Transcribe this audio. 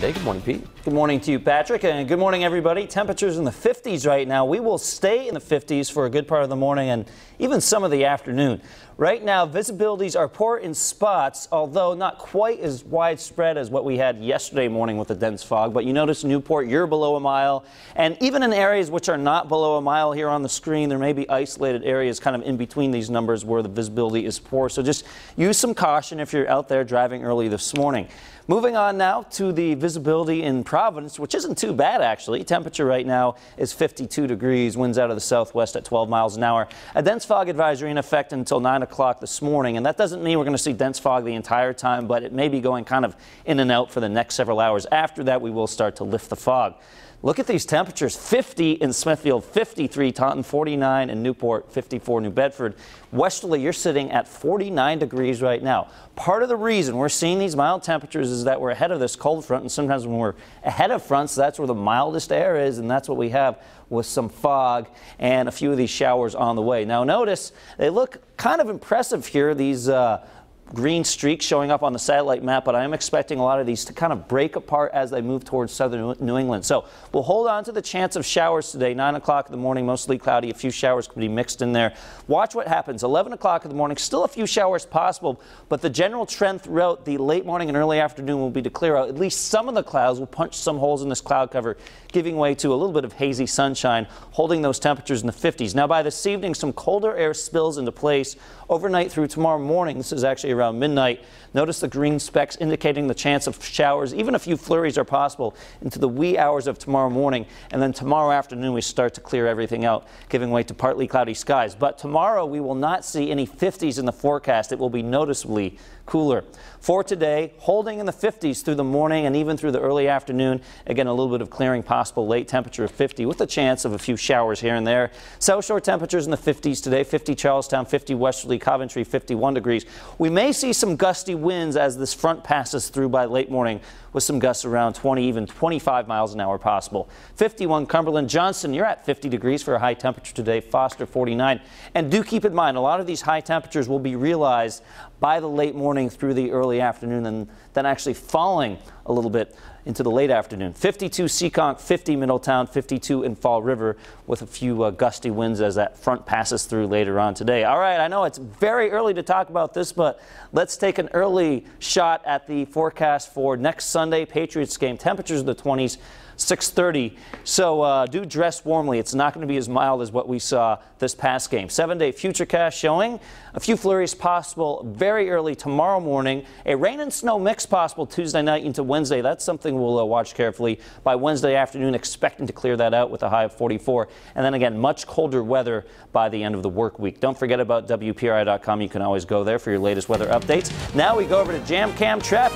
Hey, good morning, Pete. Good morning to you, Patrick, and good morning, everybody. Temperatures in the 50s right now. We will stay in the 50s for a good part of the morning and even some of the afternoon. Right now, visibilities are poor in spots, although not quite as widespread as what we had yesterday morning with the dense fog. But you notice Newport, you're below a mile. And even in areas which are not below a mile here on the screen, there may be isolated areas kind of in between these numbers where the visibility is poor. So just use some caution if you're out there driving early this morning. Moving on now to the visibility in Providence, which isn't too bad, actually. Temperature right now is 52 degrees, winds out of the southwest at 12 miles an hour. A dense fog advisory in effect until 9 o'clock this morning, and that doesn't mean we're going to see dense fog the entire time, but it may be going kind of in and out for the next several hours. After that, we will start to lift the fog. Look at these temperatures, 50 in Smithfield, 53 Taunton, 49 in Newport, 54 New Bedford. Westerly, you're sitting at 49 degrees right now. Part of the reason we're seeing these mild temperatures is that we're ahead of this cold front, and sometimes when we're ahead of fronts, that's where the mildest air is, and that's what we have with some fog and a few of these showers on the way. Now notice, they look kind of impressive here, these green streaks showing up on the satellite map, but I am expecting a lot of these to kind of break apart as they move towards southern New England. So we'll hold on to the chance of showers today. 9 o'clock in the morning, mostly cloudy. A few showers could be mixed in there. Watch what happens. 11 o'clock in the morning, still a few showers possible, but the general trend throughout the late morning and early afternoon will be to clear out. At least some of the clouds will punch some holes in this cloud cover, giving way to a little bit of hazy sunshine, holding those temperatures in the 50s. Now by this evening, some colder air spills into place overnight through tomorrow morning. This is actually around midnight. Notice the green specks indicating the chance of showers. Even a few flurries are possible into the wee hours of tomorrow morning. And then tomorrow afternoon, we start to clear everything out, giving way to partly cloudy skies. But tomorrow, we will not see any 50s in the forecast. It will be noticeably cooler. For today, holding in the 50s through the morning and even through the early afternoon. Again, a little bit of clearing possible, late temperature of 50 with a chance of a few showers here and there. South Shore temperatures in the 50s today, 50 Charlestown, 50 Westerly, Coventry, 51 degrees. We may see some gusty winds as this front passes through by late morning with some gusts around 20, even 25 miles an hour possible. 51 Cumberland, Johnston, you're at 50 degrees for a high temperature today, Foster 49. And do keep in mind, a lot of these high temperatures will be realized by the late morning through the early afternoon and then actually falling a little bit into the late afternoon. 52 Seekonk, 50 Middletown, 52 in Fall River with a few gusty winds as that front passes through later on today. All right, I know it's very early to talk about this, but let's take an early shot at the forecast for next Sunday Patriots game. Temperatures in the 20s. 6:30, so do dress warmly. It's not going to be as mild as what we saw this past game. 7-day futurecast showing a few flurries possible very early tomorrow morning. A rain and snow mix possible Tuesday night into Wednesday. That's something we'll watch carefully. By Wednesday afternoon, expecting to clear that out with a high of 44. And then again, much colder weather by the end of the work week. Don't forget about WPRI.com. You can always go there for your latest weather updates. Now we go over to Jam Cam Traffic.